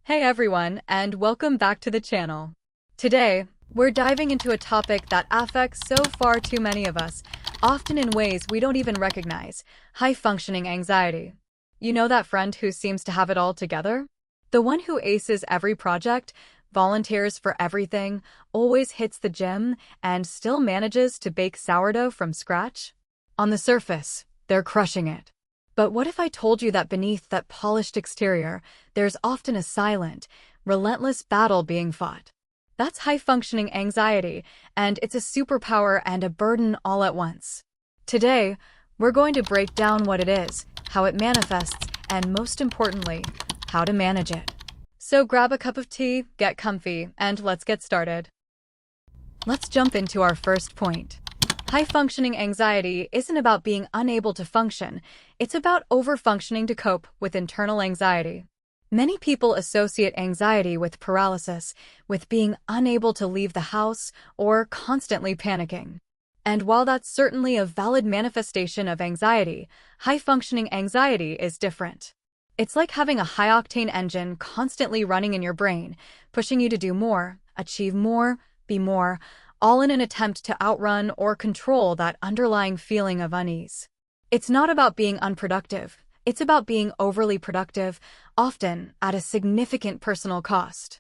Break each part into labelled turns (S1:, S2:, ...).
S1: Hey everyone, and welcome back to the channel. Today, we're diving into a topic that affects so far too many of us, often in ways we don't even recognize: high-functioning anxiety. You know that friend who seems to have it all together? The one who aces every project, volunteers for everything, always hits the gym, and still manages to bake sourdough from scratch? On the surface, they're crushing it. But what if I told you that beneath that polished exterior, there's often a silent, relentless battle being fought? That's high-functioning anxiety, and it's a superpower and a burden all at once. Today, we're going to break down what it is, how it manifests, and most importantly, how to manage it. So grab a cup of tea, get comfy, and let's get started. Let's jump into our first point. High-functioning anxiety isn't about being unable to function, it's about over-functioning to cope with internal anxiety. Many people associate anxiety with paralysis, with being unable to leave the house or constantly panicking. And while that's certainly a valid manifestation of anxiety, high-functioning anxiety is different. It's like having a high-octane engine constantly running in your brain, pushing you to do more, achieve more, be more, all in an attempt to outrun or control that underlying feeling of unease. It's not about being unproductive, it's about being overly productive, often at a significant personal cost.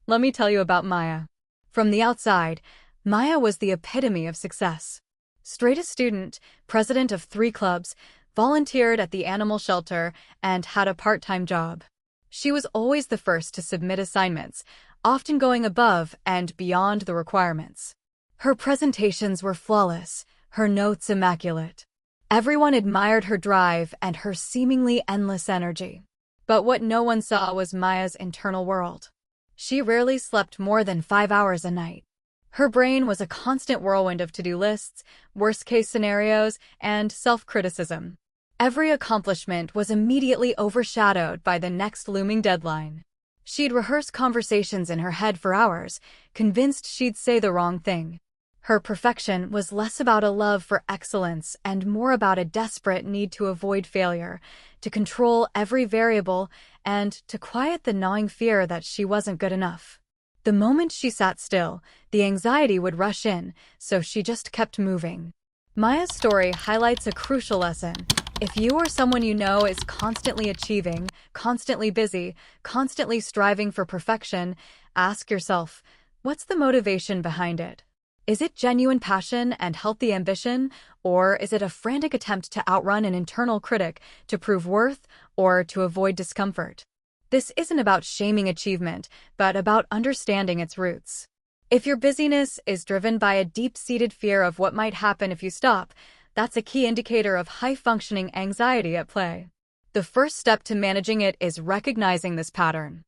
S1: Let me tell you about Maya. From the outside, Maya was the epitome of success. Straight-A student, president of 3 clubs, volunteered at the animal shelter, and had a part-time job. She was always the first to submit assignments, often going above and beyond the requirements. Her presentations were flawless, her notes immaculate. Everyone admired her drive and her seemingly endless energy. But what no one saw was Maya's internal world. She rarely slept more than 5 hours a night. Her brain was a constant whirlwind of to-do lists, worst-case scenarios, and self-criticism. Every accomplishment was immediately overshadowed by the next looming deadline. She'd rehearse conversations in her head for hours, convinced she'd say the wrong thing. Her perfection was less about a love for excellence and more about a desperate need to avoid failure, to control every variable, and to quiet the gnawing fear that she wasn't good enough. The moment she sat still, the anxiety would rush in, so she just kept moving. Maya's story highlights a crucial lesson. If you or someone you know is constantly achieving, constantly busy, constantly striving for perfection, ask yourself, what's the motivation behind it? Is it genuine passion and healthy ambition, or is it a frantic attempt to outrun an internal critic, to prove worth, or to avoid discomfort? This isn't about shaming achievement, but about understanding its roots. If your busyness is driven by a deep-seated fear of what might happen if you stop, that's a key indicator of high-functioning anxiety at play. The first step to managing it is recognizing this pattern.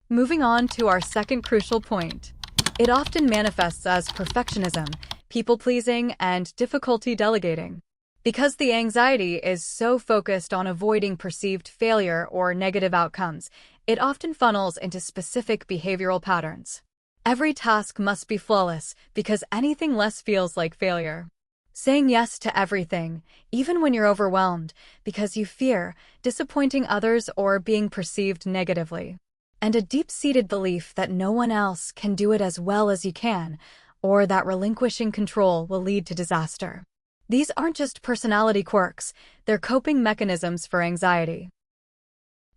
S1: Moving on to our second crucial point. It often manifests as perfectionism, people-pleasing, and difficulty delegating. Because the anxiety is so focused on avoiding perceived failure or negative outcomes, it often funnels into specific behavioral patterns. Every task must be flawless because anything less feels like failure. Saying yes to everything, even when you're overwhelmed, because you fear disappointing others or being perceived negatively. And a deep-seated belief that no one else can do it as well as you can, or that relinquishing control will lead to disaster. These aren't just personality quirks, they're coping mechanisms for anxiety.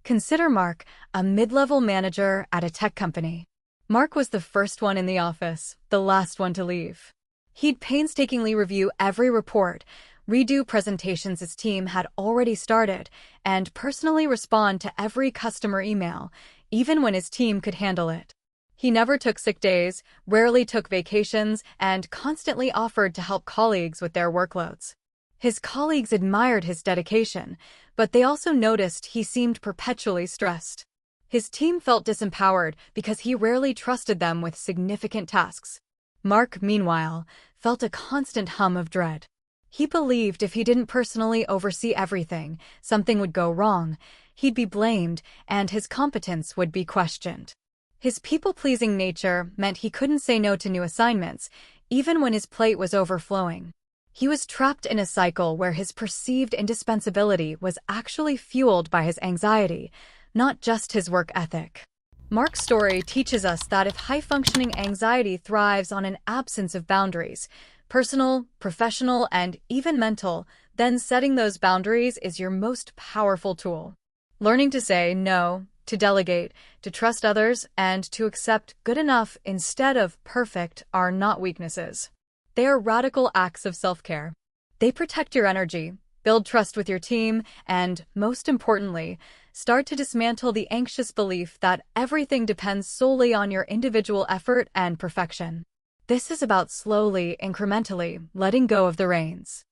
S1: Consider Mark, a mid-level manager at a tech company. Mark was the first one in the office, the last one to leave. He'd painstakingly review every report, redo presentations his team had already started, and personally respond to every customer email, even when his team could handle it. He never took sick days, rarely took vacations, and constantly offered to help colleagues with their workloads. His colleagues admired his dedication, but they also noticed he seemed perpetually stressed. His team felt disempowered because he rarely trusted them with significant tasks. Mark, meanwhile, felt a constant hum of dread. He believed if he didn't personally oversee everything, something would go wrong, he'd be blamed, and his competence would be questioned. His people-pleasing nature meant he couldn't say no to new assignments, even when his plate was overflowing. He was trapped in a cycle where his perceived indispensability was actually fueled by his anxiety, not just his work ethic. Mark's story teaches us that if high-functioning anxiety thrives on an absence of boundaries, personal, professional, and even mental, then setting those boundaries is your most powerful tool. Learning to say no, to delegate, to trust others, and to accept good enough instead of perfect are not weaknesses. They are radical acts of self-care. They protect your energy, build trust with your team, and, most importantly, start to dismantle the anxious belief that everything depends solely on your individual effort and perfection. This is about slowly, incrementally, letting go of the reins.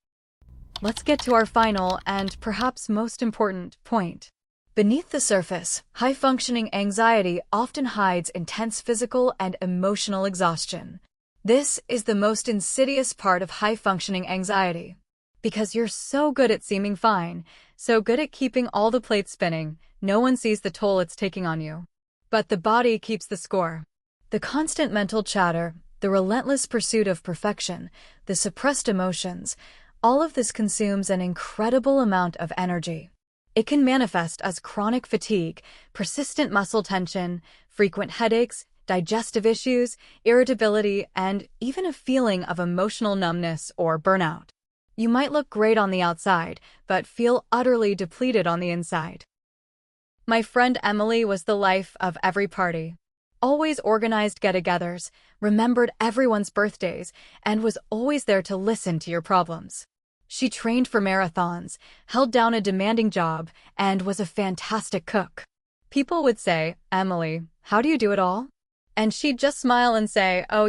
S1: Let's get to our final and perhaps most important point. Beneath the surface, high-functioning anxiety often hides intense physical and emotional exhaustion. This is the most insidious part of high-functioning anxiety. Because you're so good at seeming fine, so good at keeping all the plates spinning, no one sees the toll it's taking on you. But the body keeps the score. The constant mental chatter, the relentless pursuit of perfection, the suppressed emotions, all of this consumes an incredible amount of energy. It can manifest as chronic fatigue, persistent muscle tension, frequent headaches, digestive issues, irritability, and even a feeling of emotional numbness or burnout. You might look great on the outside, but feel utterly depleted on the inside. My friend Emily was the life of every party. Always organized get-togethers, remembered everyone's birthdays, and was always there to listen to your problems. She trained for marathons, held down a demanding job, and was a fantastic cook. People would say, "Emily, how do you do it all?" And she'd just smile and say, "Oh,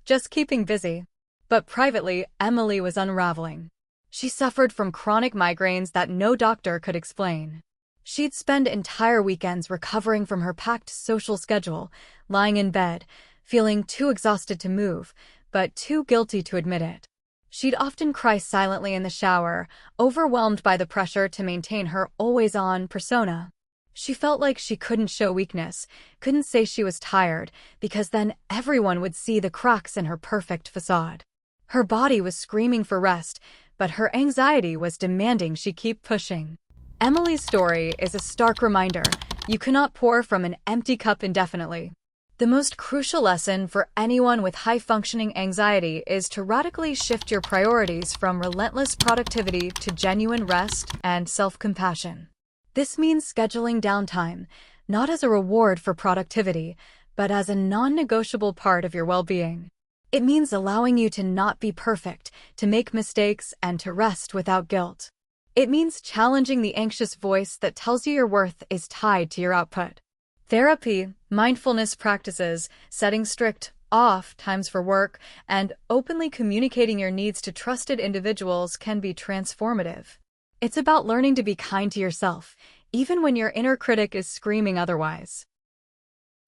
S1: just keeping busy." But privately, Emily was unraveling. She suffered from chronic migraines that no doctor could explain. She'd spend entire weekends recovering from her packed social schedule, lying in bed, feeling too exhausted to move, but too guilty to admit it. She'd often cry silently in the shower, overwhelmed by the pressure to maintain her always-on persona. She felt like she couldn't show weakness, couldn't say she was tired, because then everyone would see the cracks in her perfect facade. Her body was screaming for rest, but her anxiety was demanding she keep pushing. Emily's story is a stark reminder: you cannot pour from an empty cup indefinitely. The most crucial lesson for anyone with high-functioning anxiety is to radically shift your priorities from relentless productivity to genuine rest and self-compassion. This means scheduling downtime, not as a reward for productivity, but as a non-negotiable part of your well-being. It means allowing you to not be perfect, to make mistakes, and to rest without guilt. It means challenging the anxious voice that tells you your worth is tied to your output. Therapy, mindfulness practices, setting strict off times for work, and openly communicating your needs to trusted individuals can be transformative. It's about learning to be kind to yourself, even when your inner critic is screaming otherwise.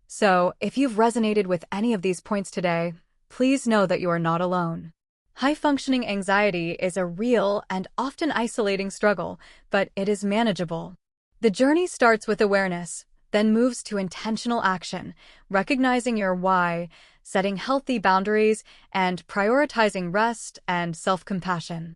S1: So, if you've resonated with any of these points today, please know that you are not alone. High-functioning anxiety is a real and often isolating struggle, but it is manageable. The journey starts with awareness, then moves to intentional action, recognizing your why, setting healthy boundaries, and prioritizing rest and self-compassion.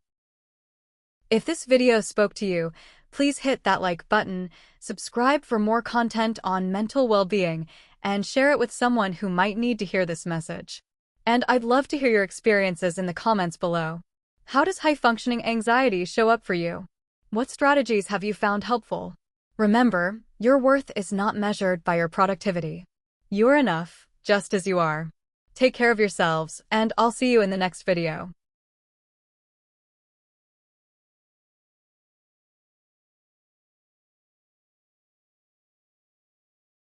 S1: If this video spoke to you, please hit that like button, subscribe for more content on mental well-being, and share it with someone who might need to hear this message. And I'd love to hear your experiences in the comments below. How does high-functioning anxiety show up for you? What strategies have you found helpful? Remember, your worth is not measured by your productivity. You are enough, just as you are. Take care of yourselves, and I'll see you in the next video.